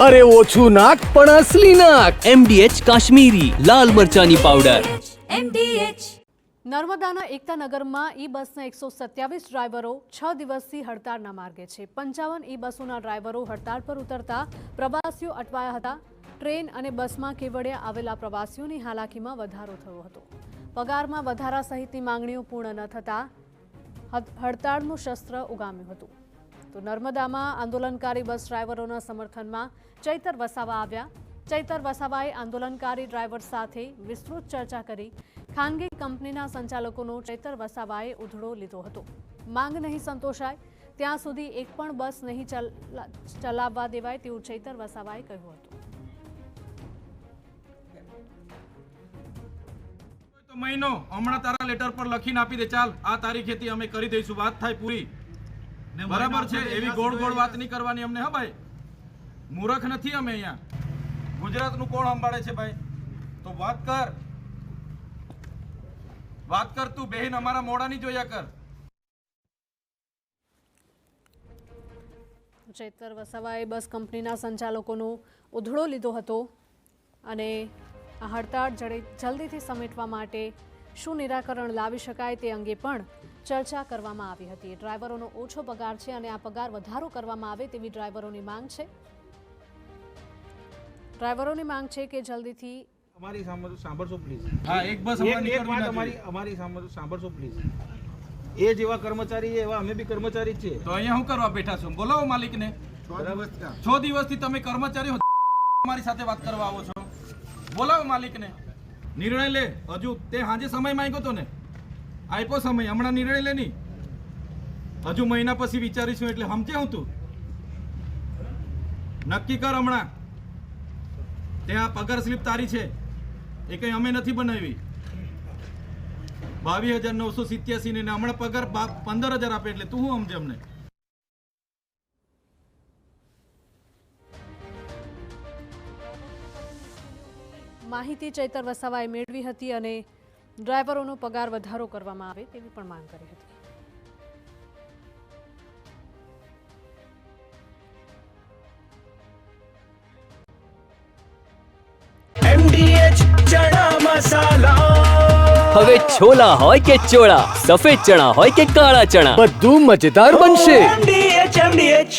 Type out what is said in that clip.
અરે ઓછું નાક પણ અસલી નાક. MDH કાશ્મીરી લાલ મરચાની પાવડર. નર્મદાના એકતા નગરમાં ઈ બસના 127 ડ્રાઈવરો 6 દિવસથી હડતાળના માર્ગે છે. 55 ઈ બસોના ડ્રાઈવરો હડતાળ પર ઉતરતા પ્રવાસીઓ અટવાયા હતા. ટ્રેન અને બસમાં કેવડિયા આવેલા પ્રવાસીઓની હાલાકીમાં વધારો થયો હતો. પગારમાં વધારા સહિતની માંગણીઓ પૂર્ણ ન થતાં હડતાળનું શસ્ત્ર ઉગામ્યું હતું. તો નર્મદામાં આંદોલનકારી બસ ડ્રાઈવરોના સમર્થનમાં ચૈતર વસાવા આવ્યા. ચૈતર વસાવાએ આંદોલનકારી ડ્રાઈવર સાથે વિસ્તૃત ચર્ચા કરી. ખાનગી કંપનીના સંચાલકોનો ચૈતર વસાવાએ ઉધડો લીધો હતો. માંગ નહીં સંતોષાય ત્યાં સુધી એક પણ બસ નહીં ચલાવવા દેવાય તેવું ચૈતર વસાવાએ કહ્યું હતું. મહિનો હમણાં તારા લેટર પર લખીને આપી દે. ચાલ આ તારીખેથી અમે કરી દઈશું, વાત થાય પૂરી. બરાબર છે, એવી ગોળ ગોળ વાત નહીં કરવાની અમને. હા ભાઈ, મૂર્ખ નથી અમે. અહીંયા ગુજરાતનું કોણ સંભાળે છે ભાઈ? તો વાત કર તું બહેન, અમારા મોડા નહીં જોયા કર. ચૈતર વસાવાએ બસ કંપનીના સંચાલકોનો ઉધડો લીધો હતો અને આ હડતાળ જલ્દીથી સમેટવા માટે શું નિરાકરણ લાવી શકાય તે અંગે પણ ચર્ચા કરવામાં આવી હતી. ડ્રાઈવરોનો ઓછો પગાર છે અને આ પગાર વધારો કરવામાં આવે તેવી ડ્રાઈવરોની માંગ છે. ડ્રાઈવરોની માંગ છે કે જલ્દીથી અમારી સાંભળશો પ્લીઝ. હા, એક બસ અમારી સાંભળશો પ્લીઝ. એ જેવા કર્મચારી એવા અમે બી કર્મચારી છીએ. તો અહીંયા શું કરવા બેઠા છો? બોલાવો માલિકને. 6 દિવસથી તમે કર્મચારી અમારી સાથે વાત કરવા આવો છો. બોલાવો માલિકને, નિર્ણય લે. હજુ તે સાંજે સમય માંગ્યો હતો ને, આપ્યો સમય, હમણાં નિર્ણય લે નહીં. હજુ મહિના પછી વિચારીશું. એટલે સમજે હું તું નક્કી કર હમણાં. ત્યાં પગાર સ્લીપ તારી છે, એ કઈ અમે નથી બનાવી. 22,987 ને હમણાં પગાર 15,000 આપે એટલે તું શું સમજે અમને? માહિતી ચૈતર વસાવાએ મેળવી હતી અને ડ્રાઈવરોનો પગાર વધારો કરવામાં આવે તેવી પણ માંગ કરી હતી. MDH ચણા મસાલા. હવે છોલા હોય કે ચોળા, સફેદ ચણા હોય કે કાળા ચણા, બધું મજેદાર બનશે. MDH